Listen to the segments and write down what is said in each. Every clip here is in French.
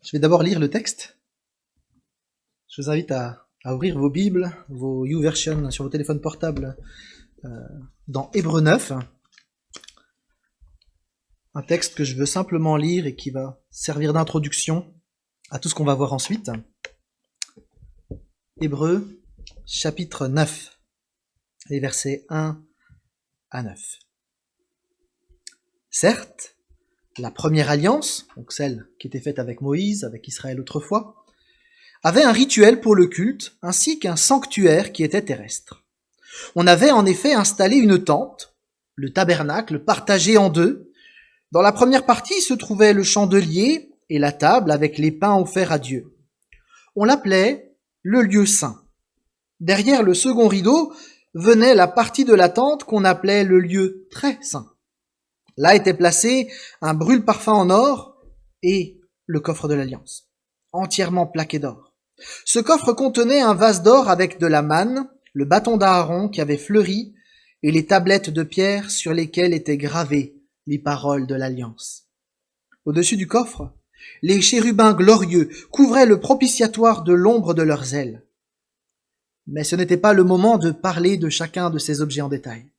Je vais d'abord lire le texte. Je vous invite à ouvrir vos Bibles, vos YouVersion sur vos téléphones portables dans Hébreux 9. Un texte que je veux simplement lire et qui va servir d'introduction à tout ce qu'on va voir ensuite. Hébreux chapitre 9, les versets 1 à 9. Certes, la première alliance, donc celle qui était faite avec Moïse, avec Israël autrefois, avait un rituel pour le culte ainsi qu'un sanctuaire qui était terrestre. On avait en effet installé une tente, le tabernacle, partagé en deux. Dans la première partie se trouvait le chandelier et la table avec les pains offerts à Dieu. On l'appelait le lieu saint. Derrière le second rideau venait la partie de la tente qu'on appelait le lieu très saint. Là était placé un brûle-parfum en or et le coffre de l'Alliance, entièrement plaqué d'or. Ce coffre contenait un vase d'or avec de la manne, le bâton d'Aaron qui avait fleuri et les tablettes de pierre sur lesquelles étaient gravées les paroles de l'Alliance. Au-dessus du coffre, les chérubins glorieux couvraient le propitiatoire de l'ombre de leurs ailes. Mais ce n'était pas le moment de parler de chacun de ces objets en détail.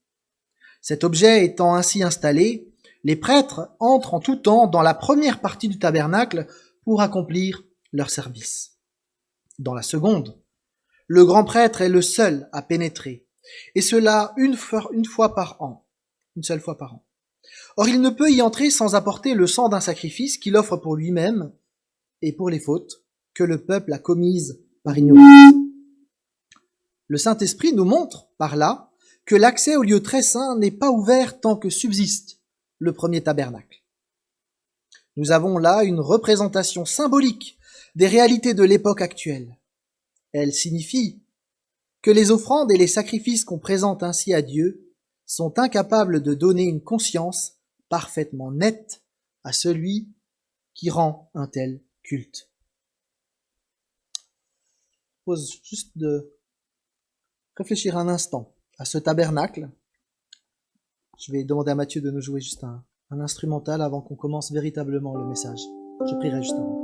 Cet objet étant ainsi installé, les prêtres entrent en tout temps dans la première partie du tabernacle pour accomplir leur service. Dans la seconde, le grand prêtre est le seul à pénétrer, et cela une fois par an, une seule fois par an. Or, il ne peut y entrer sans apporter le sang d'un sacrifice qu'il offre pour lui-même et pour les fautes que le peuple a commises par ignorance. Le Saint-Esprit nous montre, par là, que l'accès au lieu très saint n'est pas ouvert tant que subsiste le premier tabernacle. Nous avons là une représentation symbolique des réalités de l'époque actuelle. Elle signifie que les offrandes et les sacrifices qu'on présente ainsi à Dieu sont incapables de donner une conscience parfaitement nette à celui qui rend un tel culte. Je propose juste de réfléchir un instant à ce tabernacle. Je vais demander à Mathieu de nous jouer juste un instrumental avant qu'on commence véritablement le message. Je prierai juste avant.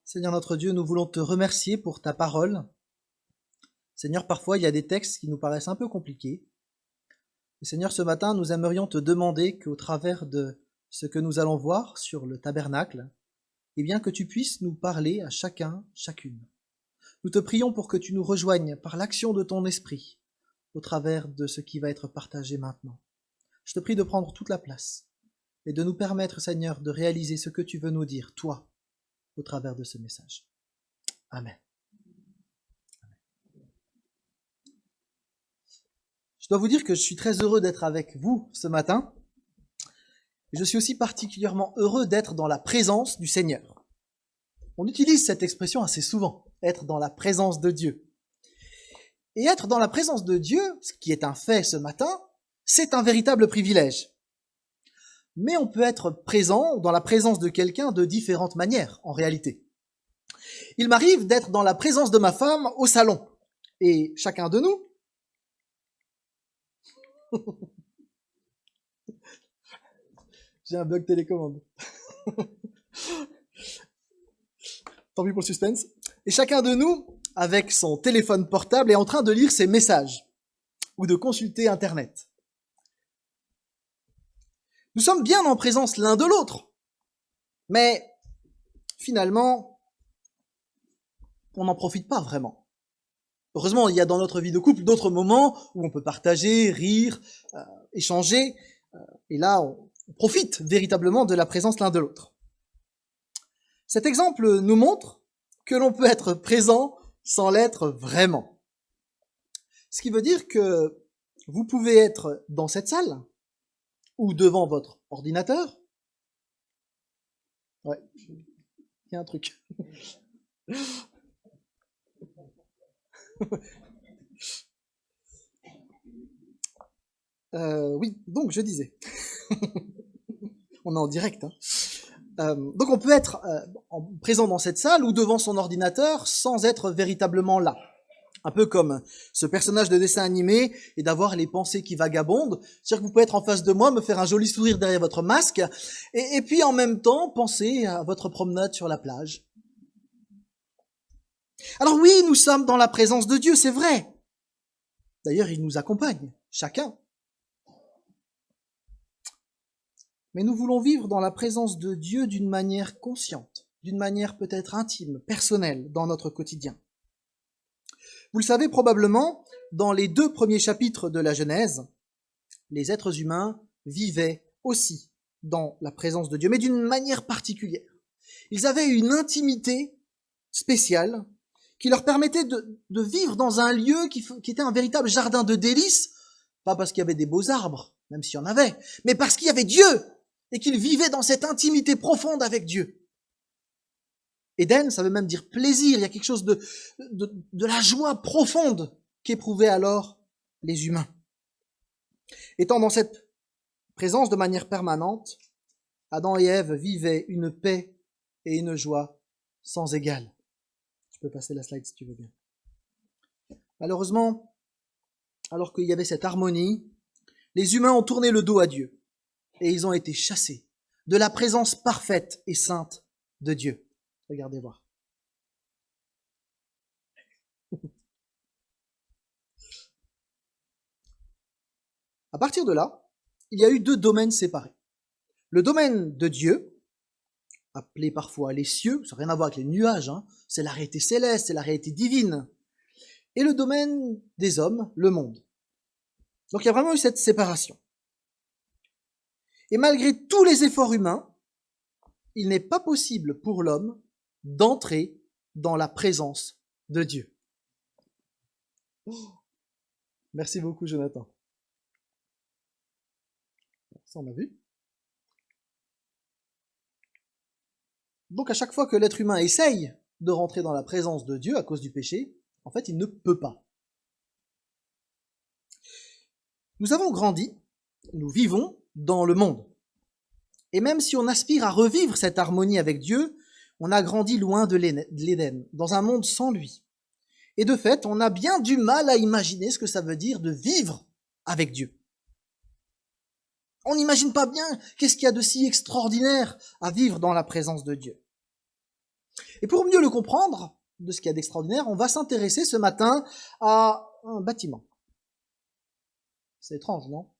Seigneur notre Dieu, nous voulons te remercier pour ta parole. Seigneur, parfois il y a des textes qui nous paraissent un peu compliqués. Et Seigneur, ce matin, nous aimerions te demander qu'au travers de ce que nous allons voir sur le tabernacle, eh bien que tu puisses nous parler à chacun, chacune. Nous te prions pour que tu nous rejoignes par l'action de ton esprit au travers de ce qui va être partagé maintenant. Je te prie de prendre toute la place et de nous permettre, Seigneur, de réaliser ce que tu veux nous dire, toi, au travers de ce message. Amen. Je dois vous dire que je suis très heureux d'être avec vous ce matin. Je suis aussi particulièrement heureux d'être dans la présence du Seigneur. On utilise cette expression assez souvent, être dans la présence de Dieu. Et être dans la présence de Dieu, ce qui est un fait ce matin, c'est un véritable privilège. Mais on peut être présent dans la présence de quelqu'un de différentes manières, en réalité. Il m'arrive d'être dans la présence de ma femme au salon. Et chacun de nous... J'ai un bug télécommande. Tant pis pour le suspense. Et chacun de nous, avec son téléphone portable, est en train de lire ses messages ou de consulter Internet. Nous sommes bien en présence l'un de l'autre. Mais finalement, on n'en profite pas vraiment. Heureusement, il y a dans notre vie de couple d'autres moments où on peut partager, rire, échanger. Et là, on profite véritablement de la présence l'un de l'autre. Cet exemple nous montre que l'on peut être présent sans l'être vraiment. Ce qui veut dire que vous pouvez être dans cette salle ou devant votre ordinateur. Ouais, il y a un truc. Oui, donc je disais. On est en direct. Donc on peut être présent dans cette salle ou devant son ordinateur sans être véritablement là. Un peu comme ce personnage de dessin animé et d'avoir les pensées qui vagabondent. C'est-à-dire que vous pouvez être en face de moi, me faire un joli sourire derrière votre masque, et puis en même temps penser à votre promenade sur la plage. Alors oui, nous sommes dans la présence de Dieu, c'est vrai. D'ailleurs, il nous accompagne, chacun. Mais nous voulons vivre dans la présence de Dieu d'une manière consciente, d'une manière peut-être intime, personnelle, dans notre quotidien. Vous le savez probablement, dans les 2 premiers chapitres de la Genèse, les êtres humains vivaient aussi dans la présence de Dieu, mais d'une manière particulière. Ils avaient une intimité spéciale qui leur permettait de vivre dans un lieu qui était un véritable jardin de délices, pas parce qu'il y avait des beaux arbres, même s'il y en avait, mais parce qu'il y avait Dieu et qu'ils vivaient dans cette intimité profonde avec Dieu. Éden, ça veut même dire plaisir, il y a quelque chose de la joie profonde qu'éprouvaient alors les humains. Étant dans cette présence de manière permanente, Adam et Ève vivaient une paix et une joie sans égale. Tu peux passer la slide si tu veux bien. Malheureusement, alors qu'il y avait cette harmonie, les humains ont tourné le dos à Dieu et ils ont été chassés de la présence parfaite et sainte de Dieu. Regardez voir. À partir de là, il y a eu 2 domaines séparés. Le domaine de Dieu, appelé parfois les cieux, ça n'a rien à voir avec les nuages, c'est la réalité céleste, c'est la réalité divine. Et le domaine des hommes, le monde. Donc il y a vraiment eu cette séparation. Et malgré tous les efforts humains, il n'est pas possible pour l'homme d'entrer dans la présence de Dieu. Merci beaucoup, Jonathan. Ça, on a vu. Donc, à chaque fois que l'être humain essaye de rentrer dans la présence de Dieu à cause du péché, en fait, il ne peut pas. Nous avons grandi, nous vivons dans le monde. Et même si on aspire à revivre cette harmonie avec Dieu, on a grandi loin de l'Éden, dans un monde sans lui. Et de fait, on a bien du mal à imaginer ce que ça veut dire de vivre avec Dieu. On n'imagine pas bien qu'est-ce qu'il y a de si extraordinaire à vivre dans la présence de Dieu. Et pour mieux le comprendre, de ce qu'il y a d'extraordinaire, on va s'intéresser ce matin à un bâtiment. C'est étrange, non?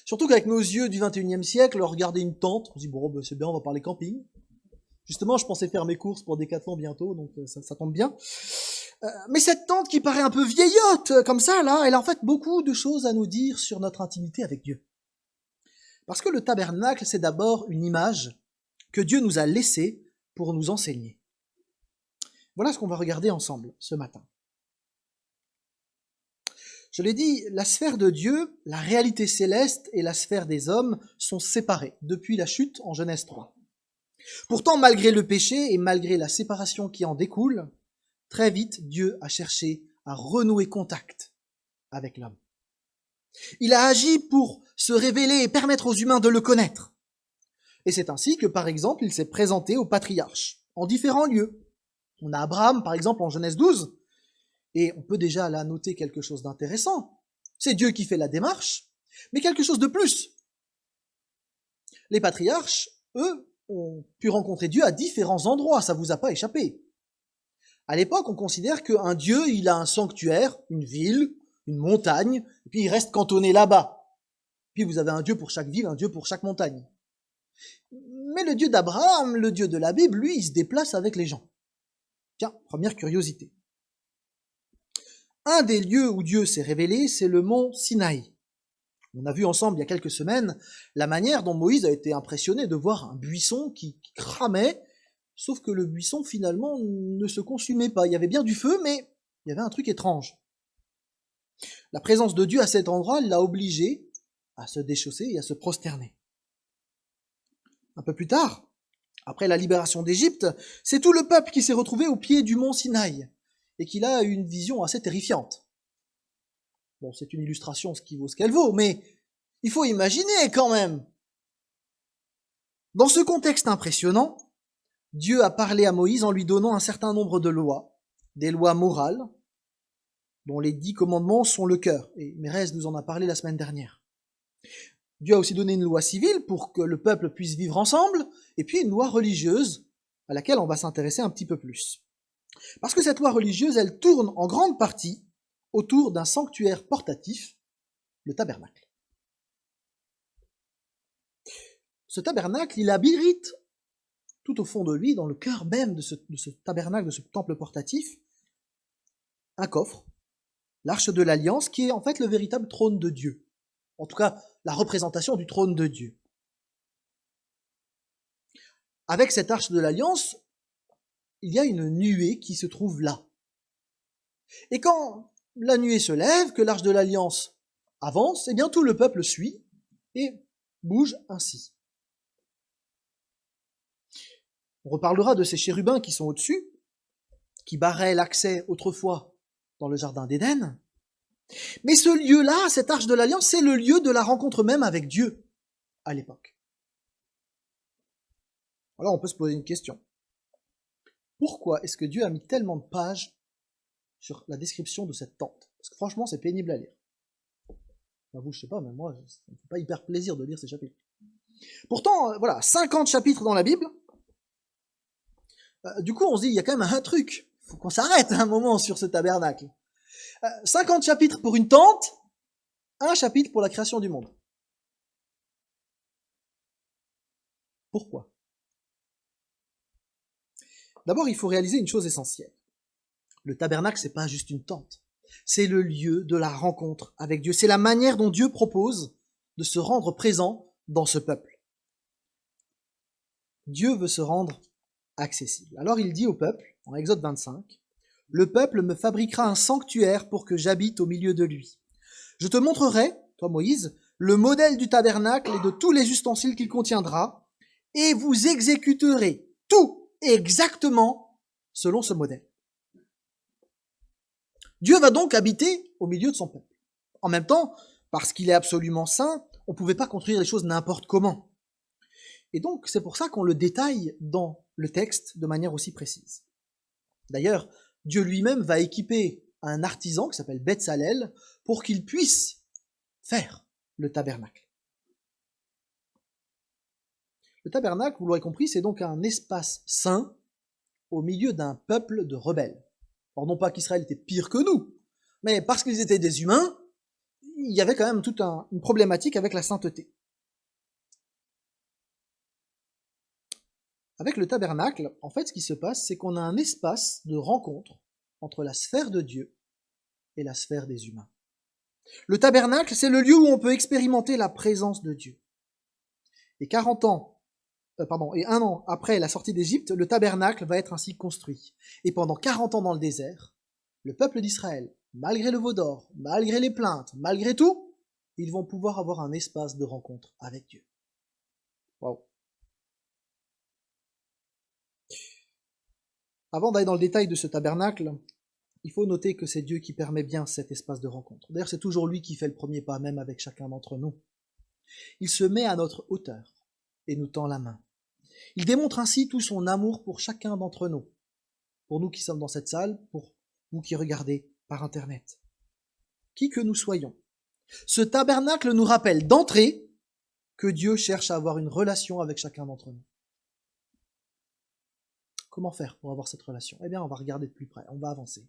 Surtout qu'avec nos yeux du 21e siècle, regarder une tente, on se dit, bon, ben, c'est bien, on va parler camping. Justement, je pensais faire mes courses pour Decathlon bientôt, donc ça tombe bien. Mais cette tente qui paraît un peu vieillotte, comme ça, là, elle a en fait beaucoup de choses à nous dire sur notre intimité avec Dieu. Parce que le tabernacle, c'est d'abord une image que Dieu nous a laissée pour nous enseigner. Voilà ce qu'on va regarder ensemble ce matin. Je l'ai dit, la sphère de Dieu, la réalité céleste et la sphère des hommes sont séparées depuis la chute en Genèse 3. Pourtant, malgré le péché et malgré la séparation qui en découle, très vite, Dieu a cherché à renouer contact avec l'homme. Il a agi pour se révéler et permettre aux humains de le connaître. Et c'est ainsi que, par exemple, il s'est présenté aux patriarches, en différents lieux. On a Abraham, par exemple, en Genèse 12, et on peut déjà là noter quelque chose d'intéressant. C'est Dieu qui fait la démarche, mais quelque chose de plus. Les patriarches, eux, ont pu rencontrer Dieu à différents endroits, ça vous a pas échappé. À l'époque, on considère qu'un Dieu, il a un sanctuaire, une ville, une montagne, et puis il reste cantonné là-bas. Puis vous avez un Dieu pour chaque ville, un Dieu pour chaque montagne. Mais le Dieu d'Abraham, le Dieu de la Bible, lui, il se déplace avec les gens. Tiens, première curiosité. Un des lieux où Dieu s'est révélé, c'est le mont Sinaï. On a vu ensemble il y a quelques semaines la manière dont Moïse a été impressionné de voir un buisson qui cramait, sauf que le buisson finalement ne se consumait pas. Il y avait bien du feu, mais il y avait un truc étrange. La présence de Dieu à cet endroit l'a obligé à se déchausser et à se prosterner. Un peu plus tard, après la libération d'Égypte, c'est tout le peuple qui s'est retrouvé au pied du mont Sinaï et qu'il a eu une vision assez terrifiante. Bon, c'est une illustration, ce qui vaut ce qu'elle vaut, mais il faut imaginer quand même. Dans ce contexte impressionnant, Dieu a parlé à Moïse en lui donnant un certain nombre de lois, des lois morales, dont les 10 commandements sont le cœur. Et Mérez nous en a parlé la semaine dernière. Dieu a aussi donné une loi civile pour que le peuple puisse vivre ensemble, et puis une loi religieuse à laquelle on va s'intéresser un petit peu plus. Parce que cette loi religieuse, elle tourne en grande partie autour d'un sanctuaire portatif, le tabernacle. Ce tabernacle, il abrite tout au fond de lui, dans le cœur même de ce tabernacle, de ce temple portatif, un coffre, l'arche de l'Alliance, qui est en fait le véritable trône de Dieu. En tout cas, la représentation du trône de Dieu. Avec cette arche de l'Alliance, il y a une nuée qui se trouve là. Et quand la nuée se lève, que l'arche de l'Alliance avance, eh bien tout le peuple suit et bouge ainsi. On reparlera de ces chérubins qui sont au-dessus, qui barraient l'accès autrefois dans le jardin d'Éden. Mais ce lieu-là, cette arche de l'Alliance, c'est le lieu de la rencontre même avec Dieu à l'époque. Alors on peut se poser une question. Pourquoi est-ce que Dieu a mis tellement de pages sur la description de cette tente? Parce que franchement, c'est pénible à lire. Enfin, vous, je sais pas, mais moi, ça me fait pas hyper plaisir de lire ces chapitres. Pourtant, voilà, 50 chapitres dans la Bible. Du coup, on se dit, il y a quand même un truc. Il faut qu'on s'arrête un moment sur ce tabernacle. 50 chapitres pour une tente, un chapitre pour la création du monde. Pourquoi? D'abord, il faut réaliser une chose essentielle. Le tabernacle, c'est pas juste une tente. C'est le lieu de la rencontre avec Dieu. C'est la manière dont Dieu propose de se rendre présent dans ce peuple. Dieu veut se rendre accessible. Alors il dit au peuple, en Exode 25, « Le peuple me fabriquera un sanctuaire pour que j'habite au milieu de lui. Je te montrerai, toi Moïse, le modèle du tabernacle et de tous les ustensiles qu'il contiendra, et vous exécuterez tout exactement selon ce modèle. » Dieu va donc habiter au milieu de son peuple. En même temps, parce qu'il est absolument saint, on ne pouvait pas construire les choses n'importe comment. Et donc, c'est pour ça qu'on le détaille dans le texte de manière aussi précise. D'ailleurs, Dieu lui-même va équiper un artisan qui s'appelle Betsalel pour qu'il puisse faire le tabernacle. Le tabernacle, vous l'aurez compris, c'est donc un espace saint au milieu d'un peuple de rebelles. Alors non pas qu'Israël était pire que nous, mais parce qu'ils étaient des humains, il y avait quand même toute une problématique avec la sainteté. Avec le tabernacle, en fait, ce qui se passe, c'est qu'on a un espace de rencontre entre la sphère de Dieu et la sphère des humains. Le tabernacle, c'est le lieu où on peut expérimenter la présence de Dieu. Et 1 an après la sortie d'Égypte, le tabernacle va être ainsi construit. Et pendant 40 ans dans le désert, le peuple d'Israël, malgré le veau d'or, malgré les plaintes, malgré tout, ils vont pouvoir avoir un espace de rencontre avec Dieu. Waouh. Avant d'aller dans le détail de ce tabernacle, il faut noter que c'est Dieu qui permet bien cet espace de rencontre. D'ailleurs, c'est toujours lui qui fait le premier pas, même avec chacun d'entre nous. Il se met à notre hauteur et nous tend la main. Il démontre ainsi tout son amour pour chacun d'entre nous. Pour nous qui sommes dans cette salle, pour vous qui regardez par Internet. Qui que nous soyons. Ce tabernacle nous rappelle d'entrée que Dieu cherche à avoir une relation avec chacun d'entre nous. Comment faire pour avoir cette relation? Eh bien, on va regarder de plus près, on va avancer.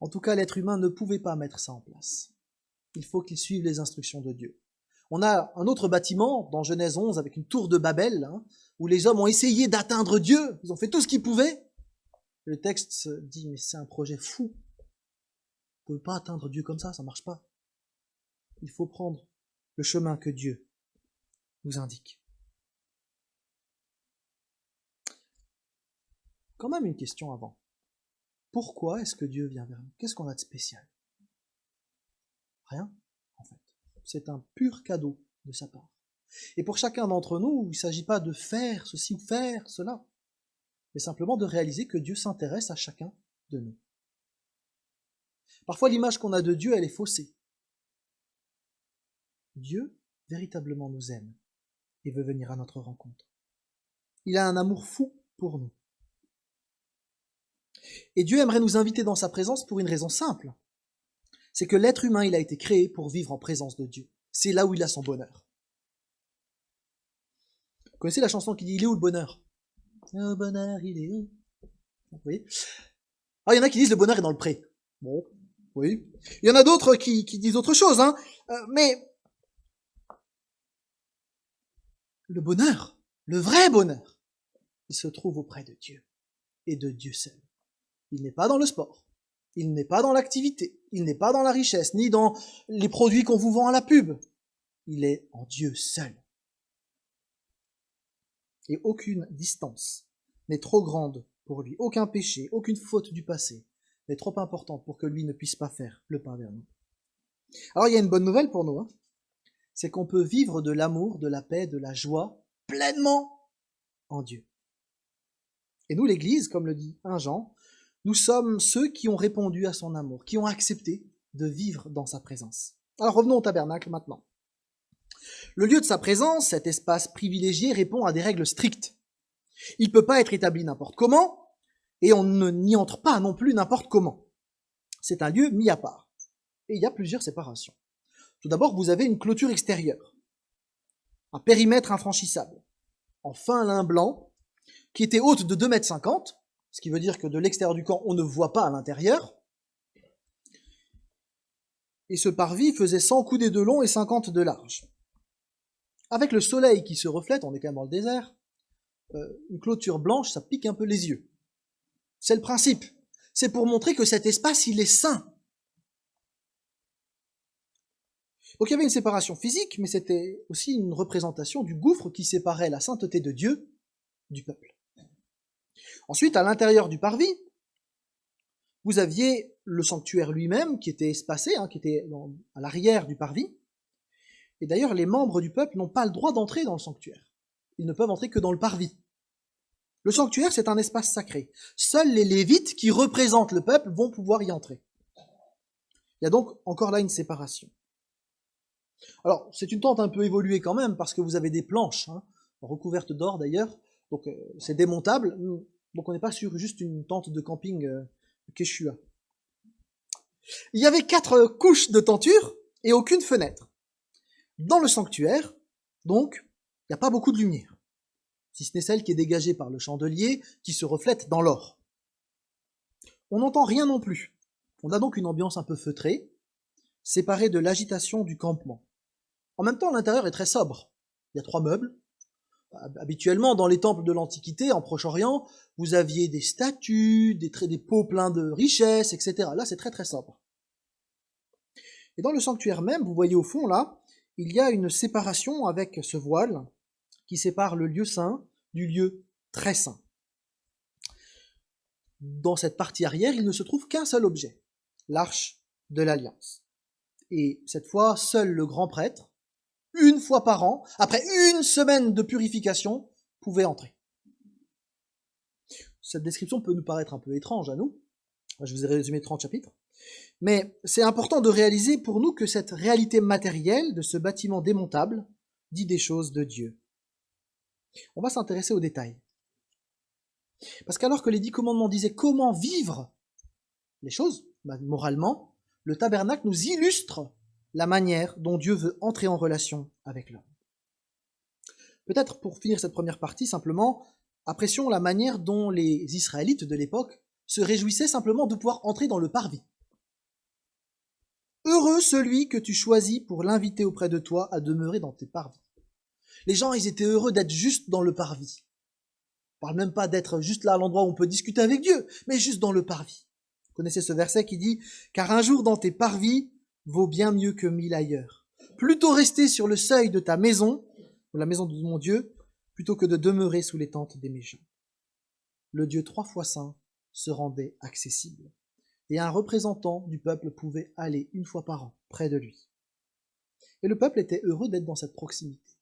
En tout cas, l'être humain ne pouvait pas mettre ça en place. Il faut qu'il suive les instructions de Dieu. On a un autre bâtiment dans Genèse 11 avec une tour de Babel, hein, où les hommes ont essayé d'atteindre Dieu, ils ont fait tout ce qu'ils pouvaient. Le texte dit, mais c'est un projet fou. On ne peut pas atteindre Dieu comme ça marche pas. Il faut prendre le chemin que Dieu nous indique. Quand même une question avant. Pourquoi est-ce que Dieu vient vers nous? Qu'est-ce qu'on a de spécial? Rien, en fait. C'est un pur cadeau de sa part. Et pour chacun d'entre nous, il ne s'agit pas de faire ceci ou faire cela, mais simplement de réaliser que Dieu s'intéresse à chacun de nous. Parfois, l'image qu'on a de Dieu, elle est faussée. Dieu, véritablement, nous aime et veut venir à notre rencontre. Il a un amour fou pour nous. Et Dieu aimerait nous inviter dans sa présence pour une raison simple. C'est que l'être humain, il a été créé pour vivre en présence de Dieu. C'est là où il a son bonheur. Vous connaissez la chanson qui dit « Il est où le bonheur ?» Le bonheur, il est où? Vous voyez? Alors, il y en a qui disent « Le bonheur est dans le pré ». Bon, oui. Il y en a d'autres qui disent autre chose, hein. Mais le bonheur, le vrai bonheur, il se trouve auprès de Dieu et de Dieu seul. Il n'est pas dans le sport, il n'est pas dans l'activité, il n'est pas dans la richesse, ni dans les produits qu'on vous vend à la pub. Il est en Dieu seul. Et aucune distance n'est trop grande pour lui, aucun péché, aucune faute du passé n'est trop importante pour que lui ne puisse pas faire le pas vers nous. Alors il y a une bonne nouvelle pour nous, hein. C'est qu'on peut vivre de l'amour, de la paix, de la joie pleinement en Dieu. Et nous, l'Église, comme le dit 1 Jean, nous sommes ceux qui ont répondu à son amour, qui ont accepté de vivre dans sa présence. Alors revenons au tabernacle maintenant. Le lieu de sa présence, cet espace privilégié, répond à des règles strictes. Il ne peut pas être établi n'importe comment, et on n'y entre pas non plus n'importe comment. C'est un lieu mis à part. Et il y a plusieurs séparations. Tout d'abord, vous avez une clôture extérieure, un périmètre infranchissable, en fin lin blanc, qui était haute de 2,50 m, ce qui veut dire que de l'extérieur du camp, on ne voit pas à l'intérieur. Et ce parvis faisait 100 coudées de long et 50 de large. Avec le soleil qui se reflète, on est quand même dans le désert, une clôture blanche, ça pique un peu les yeux. C'est le principe. C'est pour montrer que cet espace, il est saint. Donc il y avait une séparation physique, mais c'était aussi une représentation du gouffre qui séparait la sainteté de Dieu du peuple. Ensuite, à l'intérieur du parvis, vous aviez le sanctuaire lui-même qui était espacé, hein, qui était à l'arrière du parvis. Et d'ailleurs, les membres du peuple n'ont pas le droit d'entrer dans le sanctuaire. Ils ne peuvent entrer que dans le parvis. Le sanctuaire, c'est un espace sacré. Seuls les Lévites, qui représentent le peuple, vont pouvoir y entrer. Il y a donc encore là une séparation. Alors, c'est une tente un peu évoluée quand même, parce que vous avez des planches, hein, recouvertes d'or d'ailleurs, donc c'est démontable, donc on n'est pas sur juste une tente de camping Quechua. Il y avait 4 couches de tenture et aucune fenêtre. Dans le sanctuaire, donc, il n'y a pas beaucoup de lumière, si ce n'est celle qui est dégagée par le chandelier qui se reflète dans l'or. On n'entend rien non plus. On a donc une ambiance un peu feutrée, séparée de l'agitation du campement. En même temps, l'intérieur est très sobre. Il y a 3 meubles. Habituellement, dans les temples de l'Antiquité, en Proche-Orient, vous aviez des statues, des pots pleins de richesses, etc. Là, c'est très très sobre. Et dans le sanctuaire même, vous voyez au fond, là, il y a une séparation avec ce voile qui sépare le lieu saint du lieu très saint. Dans cette partie arrière, il ne se trouve qu'un seul objet, l'arche de l'Alliance. Et cette fois, seul le grand prêtre, une fois par an, après une semaine de purification, pouvait entrer. Cette description peut nous paraître un peu étrange à nous. Je vous ai résumé 30 chapitres. Mais c'est important de réaliser pour nous que cette réalité matérielle de ce bâtiment démontable dit des choses de Dieu. On va s'intéresser aux détails. Parce qu'alors que les 10 commandements disaient comment vivre les choses, moralement, le tabernacle nous illustre la manière dont Dieu veut entrer en relation avec l'homme. Peut-être pour finir cette première partie, simplement, apprécions la manière dont les Israélites de l'époque se réjouissaient simplement de pouvoir entrer dans le parvis. Heureux celui que tu choisis pour l'inviter auprès de toi à demeurer dans tes parvis. Les gens, ils étaient heureux d'être juste dans le parvis. On parle même pas d'être juste là à l'endroit où on peut discuter avec Dieu, mais juste dans le parvis. Vous connaissez ce verset qui dit « Car un jour dans tes parvis vaut bien mieux que 1000 ailleurs. Plutôt rester sur le seuil de ta maison, ou la maison de mon Dieu, plutôt que de demeurer sous les tentes des méchants. » Le Dieu 3 fois saint se rendait accessible. Et un représentant du peuple pouvait aller une fois par an près de lui. Et le peuple était heureux d'être dans cette proximité.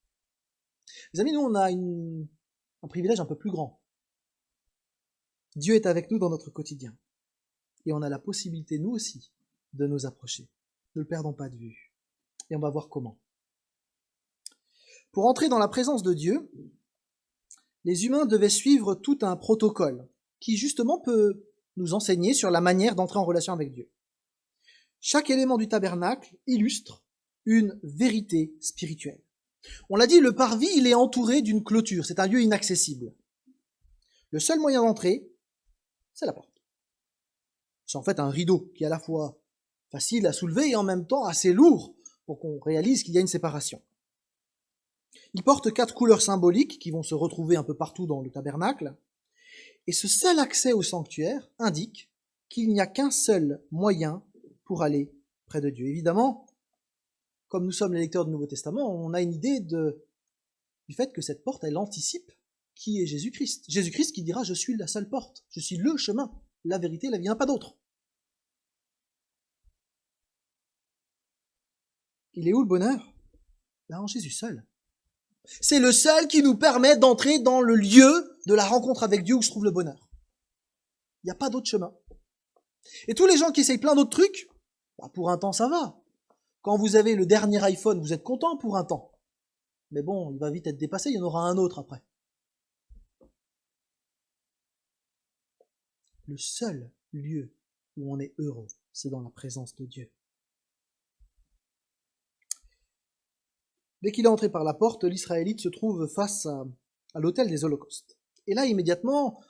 Les amis, nous, on a un privilège un peu plus grand. Dieu est avec nous dans notre quotidien. Et on a la possibilité, nous aussi, de nous approcher. Ne le perdons pas de vue. Et on va voir comment. Pour entrer dans la présence de Dieu, les humains devaient suivre tout un protocole qui, justement, peut nous enseigner sur la manière d'entrer en relation avec Dieu. Chaque élément du tabernacle illustre une vérité spirituelle. On l'a dit, le parvis, il est entouré d'une clôture. C'est un lieu inaccessible. Le seul moyen d'entrer, c'est la porte. C'est en fait un rideau qui est à la fois facile à soulever et en même temps assez lourd pour qu'on réalise qu'il y a une séparation. Il porte 4 couleurs symboliques qui vont se retrouver un peu partout dans le tabernacle. Et ce seul accès au sanctuaire indique qu'il n'y a qu'un seul moyen pour aller près de Dieu. Évidemment, comme nous sommes les lecteurs du Nouveau Testament, on a une idée du fait que cette porte, elle anticipe qui est Jésus-Christ. Jésus-Christ qui dira « Je suis la seule porte, je suis le chemin, la vérité, la vie, il n'y en a pas d'autre. » Il est où le bonheur? Là, en Jésus seul. C'est le seul qui nous permet d'entrer dans le lieu de la rencontre avec Dieu où se trouve le bonheur. Il n'y a pas d'autre chemin. Et tous les gens qui essayent plein d'autres trucs, bah pour un temps ça va. Quand vous avez le dernier iPhone, vous êtes content pour un temps. Mais bon, il va vite être dépassé, il y en aura un autre après. Le seul lieu où on est heureux, c'est dans la présence de Dieu. Dès qu'il est entré par la porte, l'Israélite se trouve face à l'autel des holocaustes. Et là, immédiatement,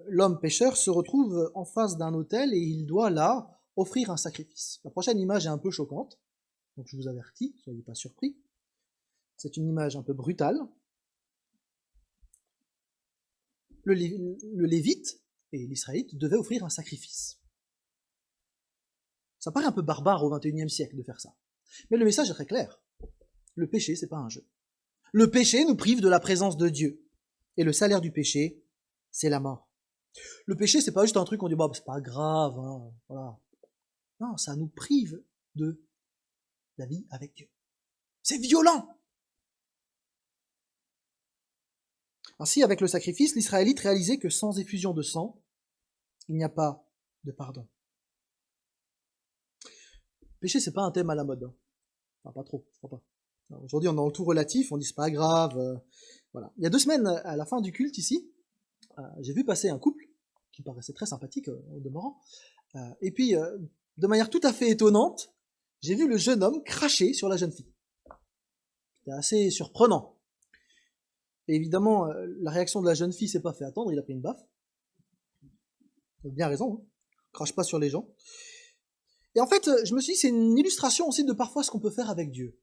l'homme pécheur se retrouve en face d'un autel et il doit là offrir un sacrifice. La prochaine image est un peu choquante, donc je vous avertis, ne soyez pas surpris. C'est une image un peu brutale. Le Lévite et l'Israélite devaient offrir un sacrifice. Ça paraît un peu barbare au XXIe siècle de faire ça. Mais le message est très clair. Le péché, c'est pas un jeu. Le péché nous prive de la présence de Dieu. Et le salaire du péché, c'est la mort. Le péché, c'est pas juste un truc qu'on dit, bah, c'est pas grave, hein, voilà. Non, ça nous prive de la vie avec Dieu. C'est violent! Ainsi, avec le sacrifice, l'Israélite réalisait que sans effusion de sang, il n'y a pas de pardon. Le péché, c'est pas un thème à la mode. Hein. Enfin, pas trop, je crois pas. Aujourd'hui, on est dans le tout relatif, on dit c'est pas grave. Voilà. Il y a 2 semaines, à la fin du culte ici, j'ai vu passer un couple qui paraissait très sympathique au demeurant. Et puis, de manière tout à fait étonnante, j'ai vu le jeune homme cracher sur la jeune fille. C'était assez surprenant. Et évidemment, la réaction de la jeune fille s'est pas fait attendre, il a pris une baffe. Il a bien raison, hein. Crache pas sur les gens. Et en fait, je me suis dit, c'est une illustration aussi de parfois ce qu'on peut faire avec Dieu.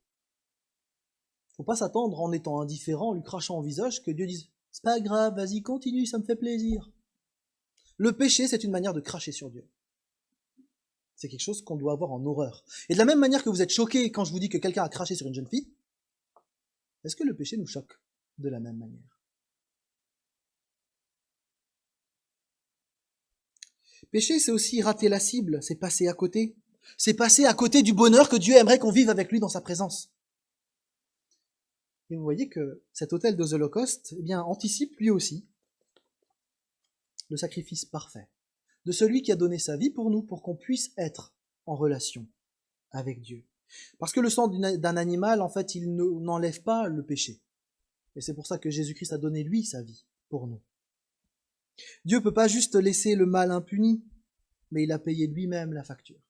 Faut pas s'attendre en étant indifférent, en lui crachant au visage, que Dieu dise « C'est pas grave, vas-y, continue, ça me fait plaisir. » Le péché, c'est une manière de cracher sur Dieu. C'est quelque chose qu'on doit avoir en horreur. Et de la même manière que vous êtes choqués quand je vous dis que quelqu'un a craché sur une jeune fille, est-ce que le péché nous choque de la même manière? Péché, c'est aussi rater la cible, c'est passer à côté. C'est passer à côté du bonheur que Dieu aimerait qu'on vive avec lui dans sa présence. Et vous voyez que cet autel des holocaustes, eh bien, anticipe lui aussi le sacrifice parfait de celui qui a donné sa vie pour nous, pour qu'on puisse être en relation avec Dieu. Parce que le sang d'un animal, en fait, il n'enlève pas le péché. Et c'est pour ça que Jésus-Christ a donné, lui, sa vie pour nous. Dieu ne peut pas juste laisser le mal impuni, mais il a payé lui-même la facture.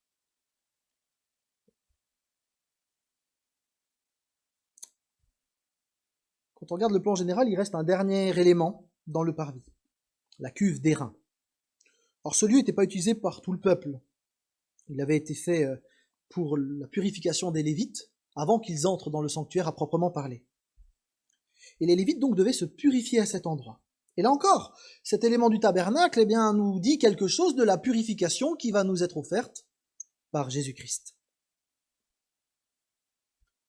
Quand on regarde le plan général, il reste un dernier élément dans le parvis, la cuve d'airain. Or, ce lieu n'était pas utilisé par tout le peuple. Il avait été fait pour la purification des Lévites avant qu'ils entrent dans le sanctuaire à proprement parler. Et les Lévites donc devaient se purifier à cet endroit. Et là encore, cet élément du tabernacle nous dit quelque chose de la purification qui va nous être offerte par Jésus-Christ.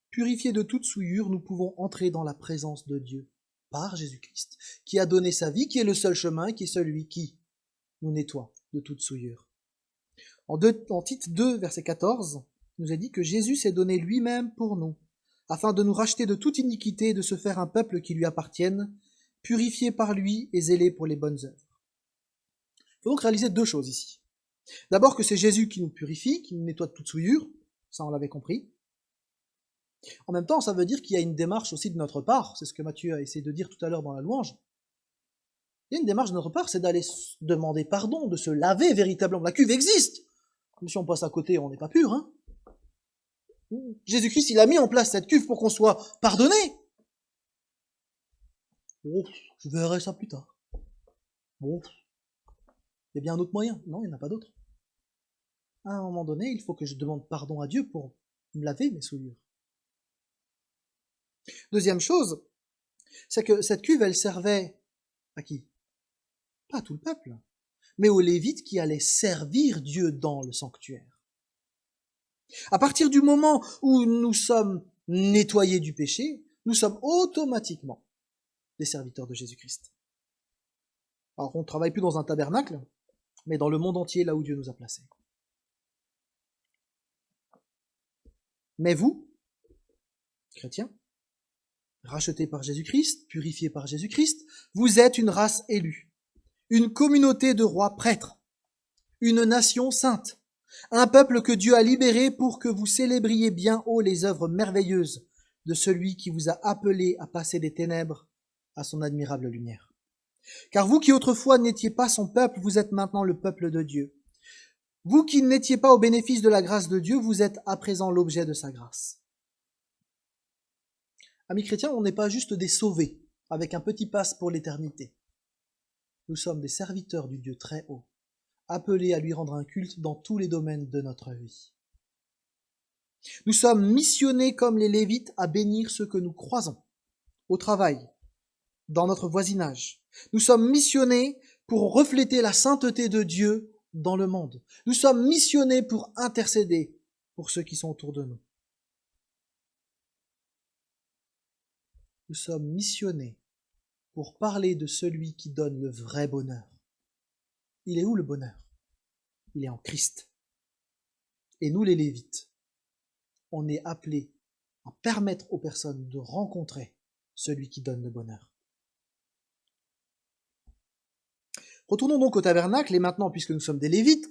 Purifiés de toute souillure, nous pouvons entrer dans la présence de Dieu par Jésus-Christ, qui a donné sa vie, qui est le seul chemin, qui est celui qui nous nettoie de toute souillure. En Tite 2, verset 14, il nous est dit que Jésus s'est donné lui-même pour nous, afin de nous racheter de toute iniquité et de se faire un peuple qui lui appartienne, purifié par lui et zélé pour les bonnes œuvres. Il faut donc réaliser deux choses ici. D'abord que c'est Jésus qui nous purifie, qui nous nettoie de toute souillure, ça on l'avait compris. En même temps, ça veut dire qu'il y a une démarche aussi de notre part, c'est ce que Matthieu a essayé de dire tout à l'heure dans la louange. Il y a une démarche de notre part, c'est d'aller demander pardon, de se laver véritablement. La cuve existe. Comme si on passe à côté, on n'est pas pur. Hein. Jésus-Christ, il a mis en place cette cuve pour qu'on soit pardonné. Oh, je verrai ça plus tard. Bon, il y a bien un autre moyen. Non, il n'y en a pas d'autre. À un moment donné, il faut que je demande pardon à Dieu pour me laver mes souillures. Deuxième chose, c'est que cette cuve, elle servait à qui? Pas à tout le peuple, mais aux Lévites qui allaient servir Dieu dans le sanctuaire. À partir du moment où nous sommes nettoyés du péché, nous sommes automatiquement des serviteurs de Jésus-Christ. Alors on ne travaille plus dans un tabernacle, mais dans le monde entier, là où Dieu nous a placés. Mais vous, chrétiens, rachetés par Jésus-Christ, purifiés par Jésus-Christ, vous êtes une race élue, une communauté de rois prêtres, une nation sainte, un peuple que Dieu a libéré pour que vous célébriez bien haut les œuvres merveilleuses de celui qui vous a appelé à passer des ténèbres à son admirable lumière. Car vous qui autrefois n'étiez pas son peuple, vous êtes maintenant le peuple de Dieu. Vous qui n'étiez pas au bénéfice de la grâce de Dieu, vous êtes à présent l'objet de sa grâce. Amis chrétiens, on n'est pas juste des sauvés, avec un petit passe pour l'éternité. Nous sommes des serviteurs du Dieu très haut, appelés à lui rendre un culte dans tous les domaines de notre vie. Nous sommes missionnés comme les Lévites à bénir ceux que nous croisons, au travail, dans notre voisinage. Nous sommes missionnés pour refléter la sainteté de Dieu dans le monde. Nous sommes missionnés pour intercéder pour ceux qui sont autour de nous. Nous sommes missionnés pour parler de celui qui donne le vrai bonheur. Il est où le bonheur? Il est en Christ. Et nous les Lévites, on est appelés à permettre aux personnes de rencontrer celui qui donne le bonheur. Retournons donc au tabernacle et maintenant, puisque nous sommes des Lévites,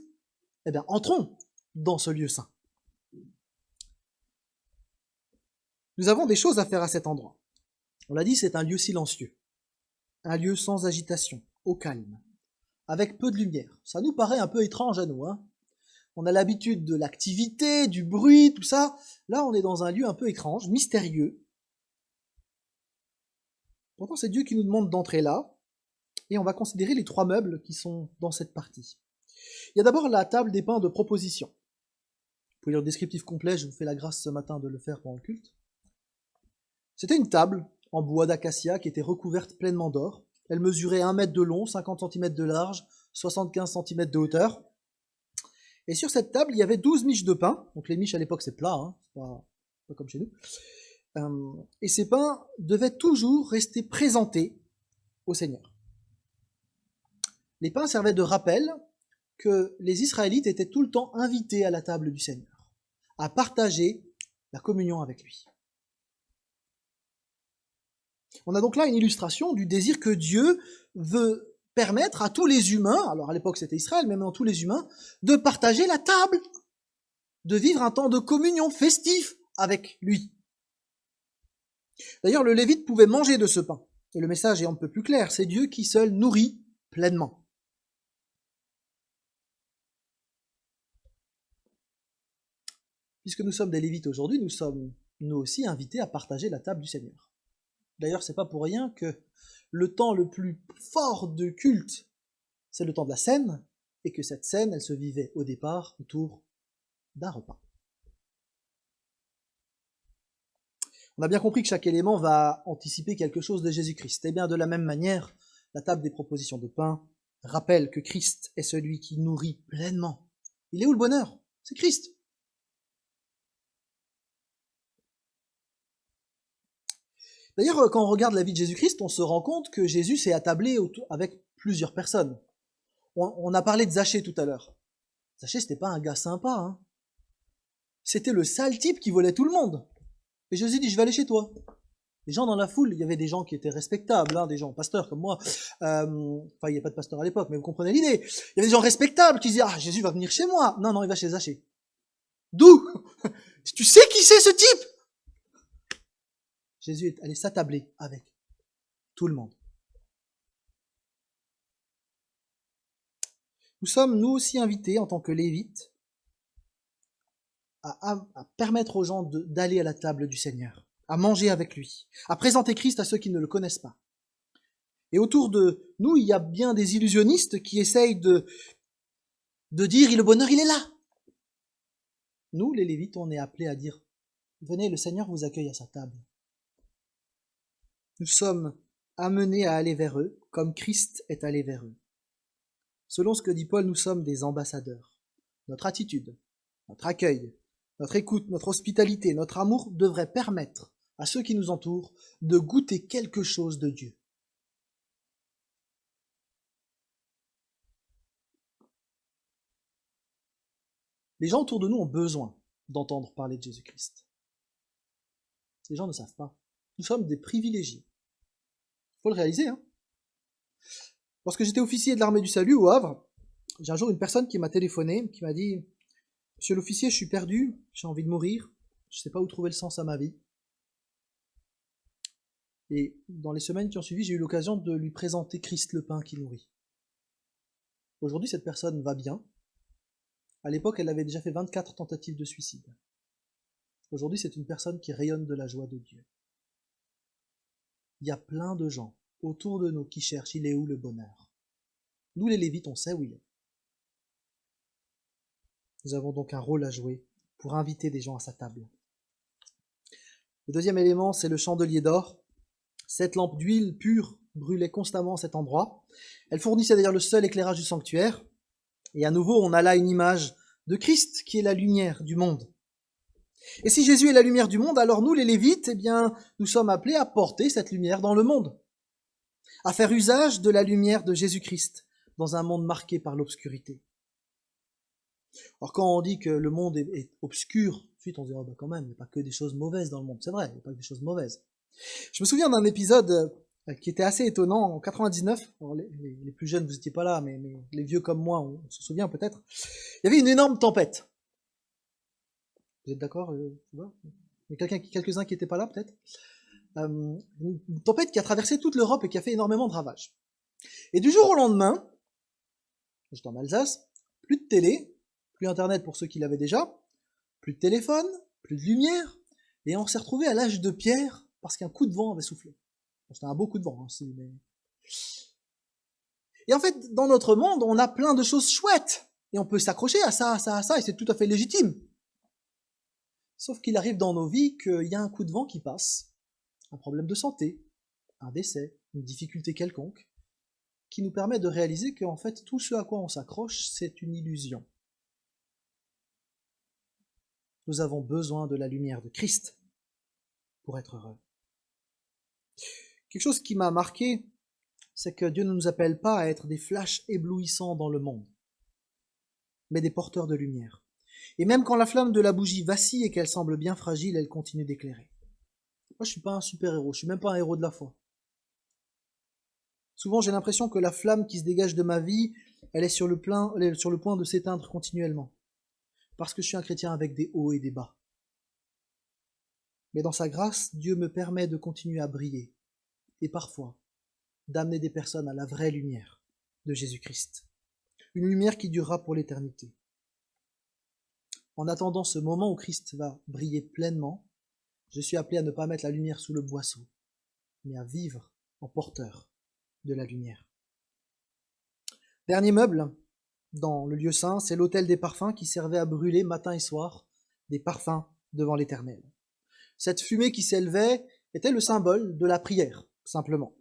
entrons dans ce lieu saint. Nous avons des choses à faire à cet endroit. On l'a dit, c'est un lieu silencieux, un lieu sans agitation, au calme, avec peu de lumière. Ça nous paraît un peu étrange à nous, hein. On a l'habitude de l'activité, du bruit, tout ça. Là, on est dans un lieu un peu étrange, mystérieux. Pourtant, c'est Dieu qui nous demande d'entrer là, et on va considérer les trois meubles qui sont dans cette partie. Il y a d'abord la table des pains de proposition. Vous pouvez lire le descriptif complet, je vous fais la grâce ce matin de le faire pendant le culte. C'était une table en bois d'acacia qui était recouverte pleinement d'or. Elle mesurait 1 mètre de long, 50 cm de large, 75 cm de hauteur. Et sur cette table, il y avait 12 miches de pain. Donc les miches à l'époque, c'est plat, hein, c'est pas comme chez nous. Et ces pains devaient toujours rester présentés au Seigneur. Les pains servaient de rappel que les Israélites étaient tout le temps invités à la table du Seigneur, à partager la communion avec lui. On a donc là une illustration du désir que Dieu veut permettre à tous les humains, alors à l'époque c'était Israël, mais maintenant tous les humains, de partager la table, de vivre un temps de communion festif avec lui. D'ailleurs, le Lévite pouvait manger de ce pain, et le message est un peu plus clair, c'est Dieu qui seul nourrit pleinement. Puisque nous sommes des Lévites aujourd'hui, nous sommes nous aussi invités à partager la table du Seigneur. D'ailleurs, c'est pas pour rien que le temps le plus fort de culte, c'est le temps de la scène, et que cette scène, elle se vivait au départ autour d'un repas. On a bien compris que chaque élément va anticiper quelque chose de Jésus-Christ. Et bien de la même manière, la table des propositions de pain rappelle que Christ est celui qui nourrit pleinement. Il est où le bonheur? C'est Christ. D'ailleurs, quand on regarde la vie de Jésus-Christ, on se rend compte que Jésus s'est attablé avec plusieurs personnes. On a parlé de Zachée tout à l'heure. Zachée, c'était pas un gars sympa, hein. C'était le sale type qui volait tout le monde. Et Jésus dit, je vais aller chez toi. Les gens dans la foule, il y avait des gens qui étaient respectables, hein, des gens pasteurs comme moi. Enfin, il n'y avait pas de pasteur à l'époque, mais vous comprenez l'idée. Il y avait des gens respectables qui disaient, ah, Jésus va venir chez moi. Non, il va chez Zachée. D'où? Tu sais qui c'est ce type? Jésus est allé s'attabler avec tout le monde. Nous sommes, nous aussi, invités en tant que Lévites à permettre aux gens d'aller à la table du Seigneur, à manger avec lui, à présenter Christ à ceux qui ne le connaissent pas. Et autour de nous, il y a bien des illusionnistes qui essayent de dire « le bonheur, il est là ». Nous, les Lévites, on est appelés à dire « venez, le Seigneur vous accueille à sa table ». Nous sommes amenés à aller vers eux, comme Christ est allé vers eux. Selon ce que dit Paul, nous sommes des ambassadeurs. Notre attitude, notre accueil, notre écoute, notre hospitalité, notre amour devraient permettre à ceux qui nous entourent de goûter quelque chose de Dieu. Les gens autour de nous ont besoin d'entendre parler de Jésus-Christ. Les gens ne savent pas. Nous sommes des privilégiés. Il faut le réaliser, hein. Lorsque j'étais officier de l'armée du salut au Havre, j'ai un jour une personne qui m'a téléphoné, qui m'a dit « Monsieur l'officier, je suis perdu, j'ai envie de mourir, je ne sais pas où trouver le sens à ma vie. » Et dans les semaines qui ont suivi, j'ai eu l'occasion de lui présenter Christ le pain qui nourrit. Aujourd'hui, cette personne va bien. À l'époque, elle avait déjà fait 24 tentatives de suicide. Aujourd'hui, c'est une personne qui rayonne de la joie de Dieu. Il y a plein de gens autour de nous qui cherchent, il est où le bonheur? Nous, les Lévites, on sait où il est. Nous avons donc un rôle à jouer pour inviter des gens à sa table. Le deuxième élément, c'est le chandelier d'or. Cette lampe d'huile pure brûlait constamment cet endroit. Elle fournissait d'ailleurs le seul éclairage du sanctuaire. Et à nouveau, on a là une image de Christ qui est la lumière du monde. Et si Jésus est la lumière du monde, alors nous, les Lévites, eh bien, nous sommes appelés à porter cette lumière dans le monde, à faire usage de la lumière de Jésus-Christ dans un monde marqué par l'obscurité. Alors quand on dit que le monde est obscur, ensuite on se dit oh, quand même, il n'y a pas que des choses mauvaises dans le monde. C'est vrai, il n'y a pas que des choses mauvaises. Je me souviens d'un épisode qui était assez étonnant en 99. Alors, les plus jeunes, vous n'étiez pas là, mais les vieux comme moi, on se souvient peut-être. Il y avait une énorme tempête. Vous êtes d'accord? Il y a quelques-uns qui n'étaient pas là, peut-être. Une tempête qui a traversé toute l'Europe et qui a fait énormément de ravages. Et du jour au lendemain, j'étais en Alsace, plus de télé, plus Internet pour ceux qui l'avaient déjà, plus de téléphone, plus de lumière, et on s'est retrouvé à l'âge de pierre parce qu'un coup de vent avait soufflé. Bon, c'était un beau coup de vent, hein, mais... Et en fait, dans notre monde, on a plein de choses chouettes, et on peut s'accrocher à ça, et c'est tout à fait légitime. Sauf qu'il arrive dans nos vies qu'il y a un coup de vent qui passe, un problème de santé, un décès, une difficulté quelconque, qui nous permet de réaliser qu'en fait, tout ce à quoi on s'accroche, c'est une illusion. Nous avons besoin de la lumière de Christ pour être heureux. Quelque chose qui m'a marqué, c'est que Dieu ne nous appelle pas à être des flashs éblouissants dans le monde, mais des porteurs de lumière. Et même quand la flamme de la bougie vacille et qu'elle semble bien fragile, elle continue d'éclairer. Moi, je suis pas un super-héros, je suis même pas un héros de la foi. Souvent, j'ai l'impression que la flamme qui se dégage de ma vie, elle est sur le point de s'éteindre continuellement. Parce que je suis un chrétien avec des hauts et des bas. Mais dans sa grâce, Dieu me permet de continuer à briller. Et parfois, d'amener des personnes à la vraie lumière de Jésus-Christ. Une lumière qui durera pour l'éternité. En attendant ce moment où Christ va briller pleinement, je suis appelé à ne pas mettre la lumière sous le boisseau, mais à vivre en porteur de la lumière. Dernier meuble dans le lieu saint, c'est l'autel des parfums qui servait à brûler matin et soir des parfums devant l'Éternel. Cette fumée qui s'élevait était le symbole de la prière, simplement.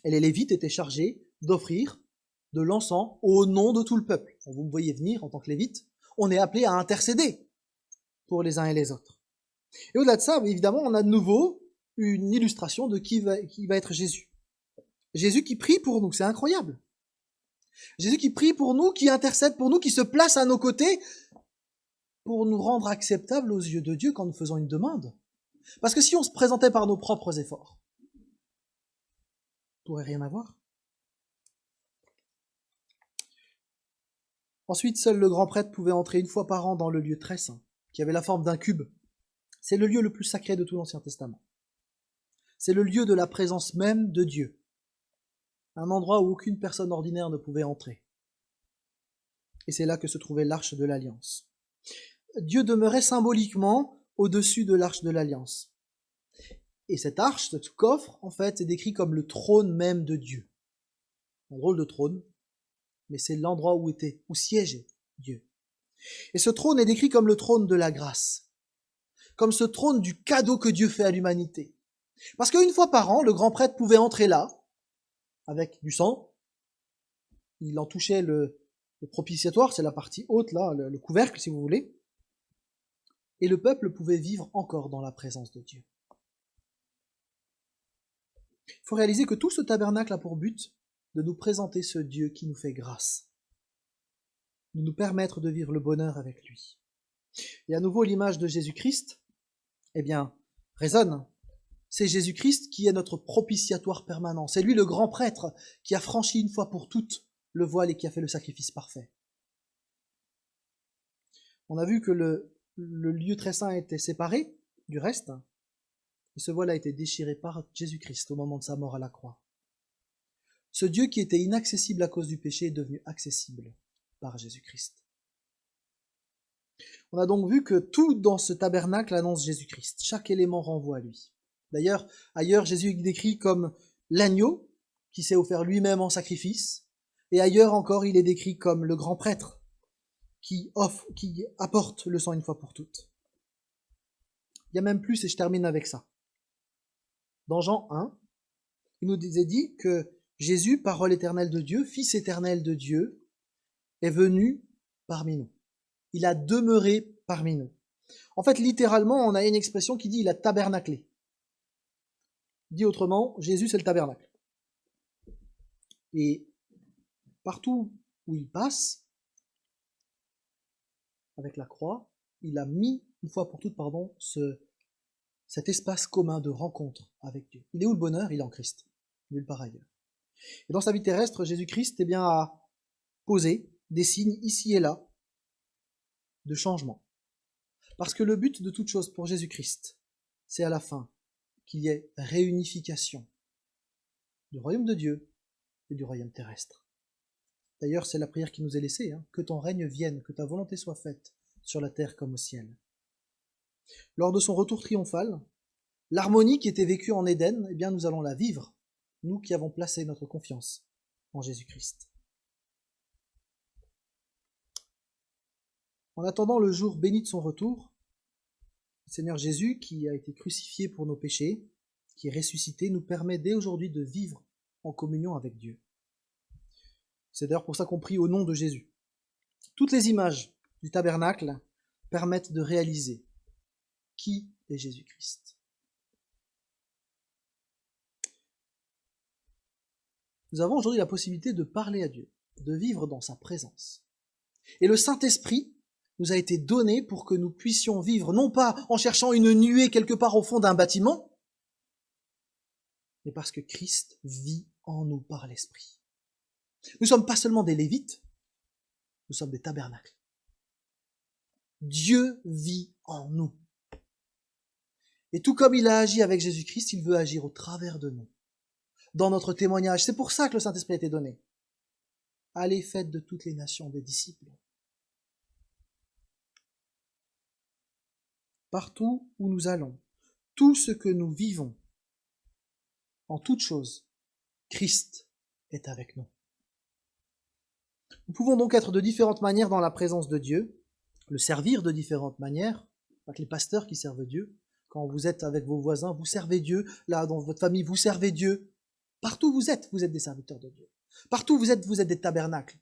Et les Lévites étaient chargés d'offrir de l'encens au nom de tout le peuple. Vous me voyez venir en tant que Lévite, on est appelé à intercéder pour les uns et les autres. Et au-delà de ça, évidemment, on a de nouveau une illustration de qui va être Jésus. Jésus qui prie pour nous, c'est incroyable. Jésus qui prie pour nous, qui intercède pour nous, qui se place à nos côtés pour nous rendre acceptables aux yeux de Dieu quand nous faisons une demande. Parce que si on se présentait par nos propres efforts, on pourrait rien avoir. Ensuite, seul le grand prêtre pouvait entrer une fois par an dans le lieu très saint, qui avait la forme d'un cube. C'est le lieu le plus sacré de tout l'Ancien Testament. C'est le lieu de la présence même de Dieu. Un endroit où aucune personne ordinaire ne pouvait entrer. Et c'est là que se trouvait l'arche de l'Alliance. Dieu demeurait symboliquement au-dessus de l'arche de l'Alliance. Et cette arche, ce coffre, en fait, est décrit comme le trône même de Dieu. Un drôle de trône, mais c'est l'endroit où siégeait Dieu. Et ce trône est décrit comme le trône de la grâce, comme ce trône du cadeau que Dieu fait à l'humanité. Parce qu'une fois par an, le grand prêtre pouvait entrer là, avec du sang, il en touchait le propitiatoire, c'est la partie haute, là, le couvercle, si vous voulez, et le peuple pouvait vivre encore dans la présence de Dieu. Il faut réaliser que tout ce tabernacle a pour but de nous présenter ce Dieu qui nous fait grâce, de nous permettre de vivre le bonheur avec lui. Et à nouveau, l'image de Jésus-Christ, résonne. C'est Jésus-Christ qui est notre propitiatoire permanent. C'est lui le grand prêtre qui a franchi une fois pour toutes le voile et qui a fait le sacrifice parfait. On a vu que le lieu très saint était séparé du reste, et ce voile a été déchiré par Jésus-Christ au moment de sa mort à la croix. Ce Dieu qui était inaccessible à cause du péché est devenu accessible par Jésus-Christ. On a donc vu que tout dans ce tabernacle annonce Jésus-Christ. Chaque élément renvoie à lui. D'ailleurs, ailleurs, Jésus est décrit comme l'agneau qui s'est offert lui-même en sacrifice, et ailleurs encore, il est décrit comme le grand prêtre qui apporte le sang une fois pour toutes. Il y a même plus, et je termine avec ça. Dans Jean 1, il nous est dit que Jésus, parole éternelle de Dieu, Fils éternel de Dieu, est venu parmi nous. Il a demeuré parmi nous. En fait, littéralement, on a une expression qui dit « il a tabernaclé ». Dit autrement, Jésus, c'est le tabernacle. Et partout où il passe, avec la croix, il a mis, une fois pour toutes, cet espace commun de rencontre avec Dieu. Il est où le bonheur? Il est en Christ, nulle part ailleurs. Et dans sa vie terrestre, Jésus-Christ a posé des signes ici et là de changement. Parce que le but de toute chose pour Jésus-Christ, c'est à la fin qu'il y ait réunification du royaume de Dieu et du royaume terrestre. D'ailleurs, c'est la prière qui nous est laissée, que ton règne vienne, que ta volonté soit faite sur la terre comme au ciel. Lors de son retour triomphal, l'harmonie qui était vécue en Éden, nous allons la vivre, nous qui avons placé notre confiance en Jésus-Christ. En attendant le jour béni de son retour, le Seigneur Jésus, qui a été crucifié pour nos péchés, qui est ressuscité, nous permet dès aujourd'hui de vivre en communion avec Dieu. C'est d'ailleurs pour ça qu'on prie au nom de Jésus. Toutes les images du tabernacle permettent de réaliser qui est Jésus-Christ. Nous avons aujourd'hui la possibilité de parler à Dieu, de vivre dans sa présence. Et le Saint-Esprit nous a été donné pour que nous puissions vivre, non pas en cherchant une nuée quelque part au fond d'un bâtiment, mais parce que Christ vit en nous par l'Esprit. Nous ne sommes pas seulement des Lévites, nous sommes des tabernacles. Dieu vit en nous. Et tout comme il a agi avec Jésus-Christ, il veut agir au travers de nous, dans notre témoignage. C'est pour ça que le Saint-Esprit a été donné. Allez, faites de toutes les nations des disciples. Partout où nous allons, tout ce que nous vivons, en toute chose, Christ est avec nous. Nous pouvons donc être de différentes manières dans la présence de Dieu, le servir de différentes manières, avec les pasteurs qui servent Dieu, Quand vous êtes avec vos voisins, vous servez Dieu. Là, dans votre famille, vous servez Dieu. Partout où vous êtes des serviteurs de Dieu. Partout où vous êtes des tabernacles.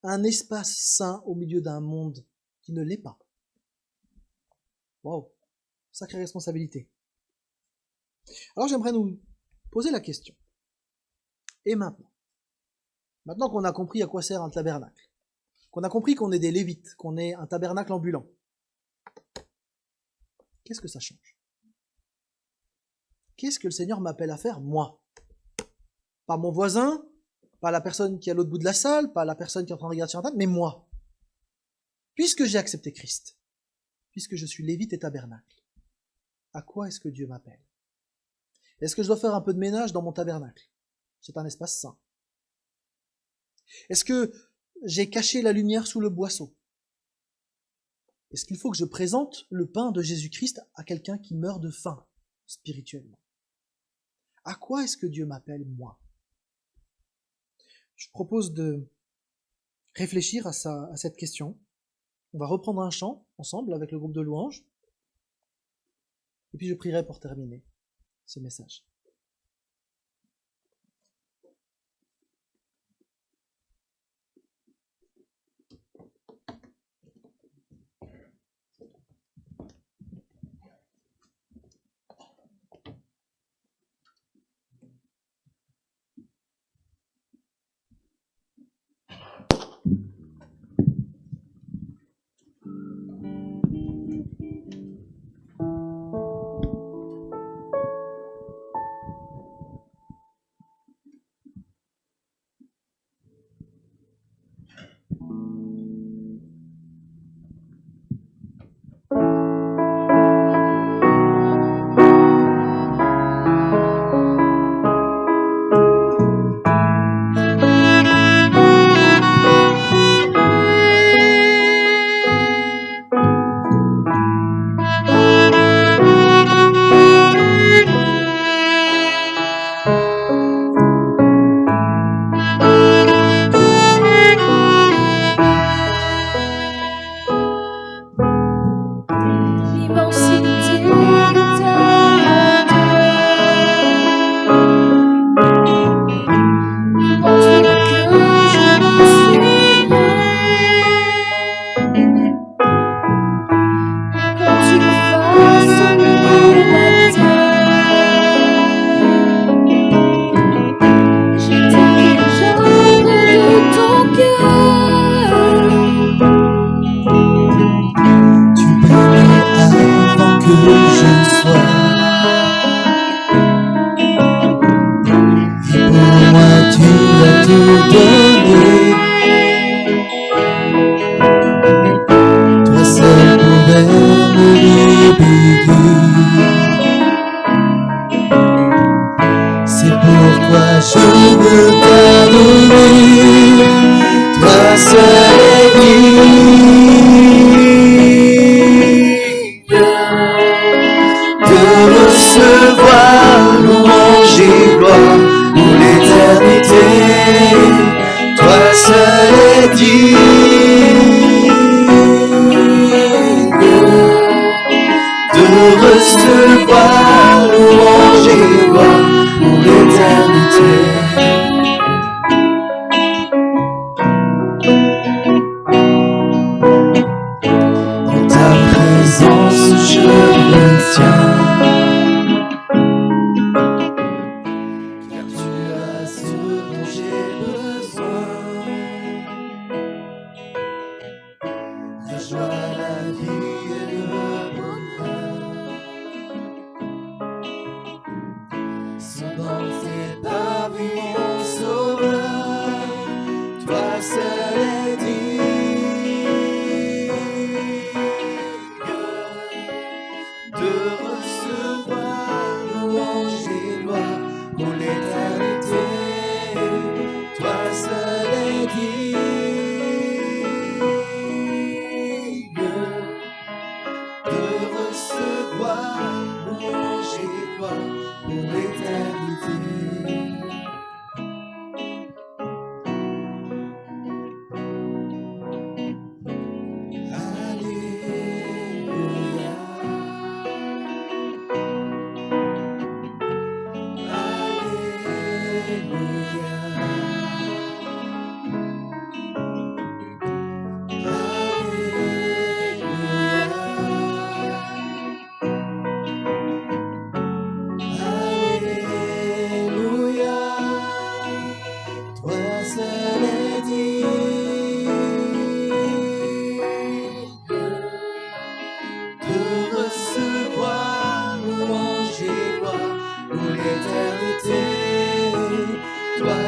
Un espace saint au milieu d'un monde qui ne l'est pas. Wow, sacrée responsabilité. Alors j'aimerais nous poser la question. Et maintenant? Maintenant qu'on a compris à quoi sert un tabernacle, qu'on a compris qu'on est des Lévites, qu'on est un tabernacle ambulant, qu'est-ce que ça change? Qu'est-ce que le Seigneur m'appelle à faire, moi? Pas mon voisin, pas la personne qui est à l'autre bout de la salle, pas la personne qui est en train de regarder sur Internet, mais moi. Puisque j'ai accepté Christ, puisque je suis Lévite et tabernacle, à quoi est-ce que Dieu m'appelle? Est-ce que je dois faire un peu de ménage dans mon tabernacle? C'est un espace saint. Est-ce que j'ai caché la lumière sous le boisseau? Est-ce qu'il faut que je présente le pain de Jésus-Christ à quelqu'un qui meurt de faim, spirituellement? À quoi est-ce que Dieu m'appelle, moi? Je propose de réfléchir à cette question. On va reprendre un chant ensemble avec le groupe de louanges. Et puis je prierai pour terminer ce message. Recevoir louange et gloire pour l'éternité.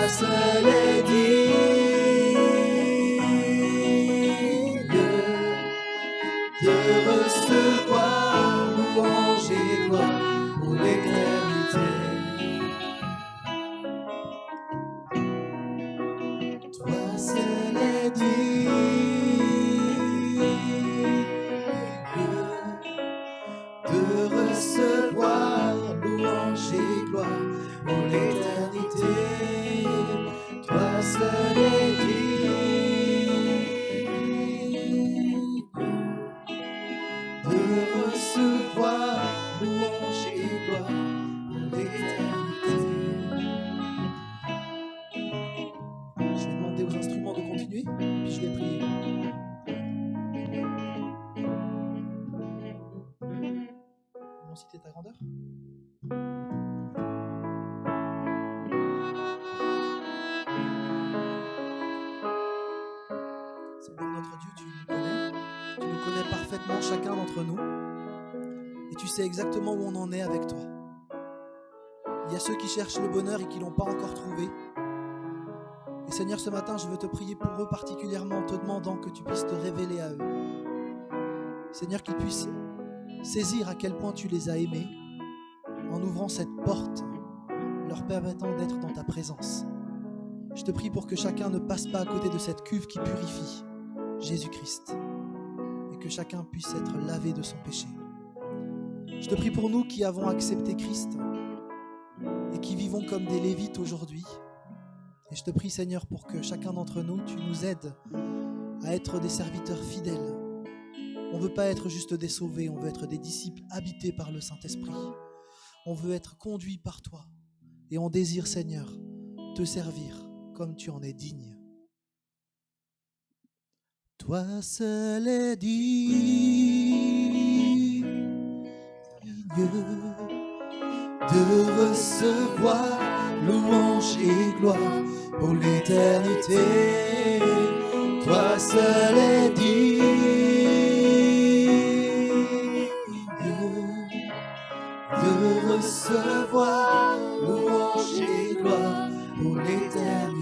seul est digne de recevoir louange et gloire pour l'éternité. Toi seul est digne de recevoir louange et gloire pour l'éternité. Toi seul est digne de recevoir louange et gloire pour l'éternité. Je vais demander aux instruments de continuer, puis je vais prier. Citer ta grandeur. Seigneur notre Dieu, tu nous connais parfaitement chacun d'entre nous, et tu sais exactement où on en est avec toi. Il y a ceux qui cherchent le bonheur et qui ne l'ont pas encore trouvé. Et Seigneur, ce matin, je veux te prier pour eux particulièrement, en te demandant que tu puisses te révéler à eux. Seigneur, qu'ils puissent saisir à quel point tu les as aimés, en ouvrant cette porte, leur permettant d'être dans ta présence. Je te prie pour que chacun ne passe pas à côté de cette cuve qui purifie, Jésus-Christ, et que chacun puisse être lavé de son péché. Je te prie pour nous qui avons accepté Christ et qui vivons comme des Lévites aujourd'hui. Et je te prie, Seigneur, pour que chacun d'entre nous, tu nous aides à être des serviteurs fidèles. On ne veut pas être juste des sauvés, on veut être des disciples habités par le Saint-Esprit. On veut être conduits par toi. Et on désire, Seigneur, te servir comme tu en es digne. Toi seul es digne de recevoir louange et gloire pour l'éternité. Toi seul es digne de recevoir louange et gloire pour l'éternité.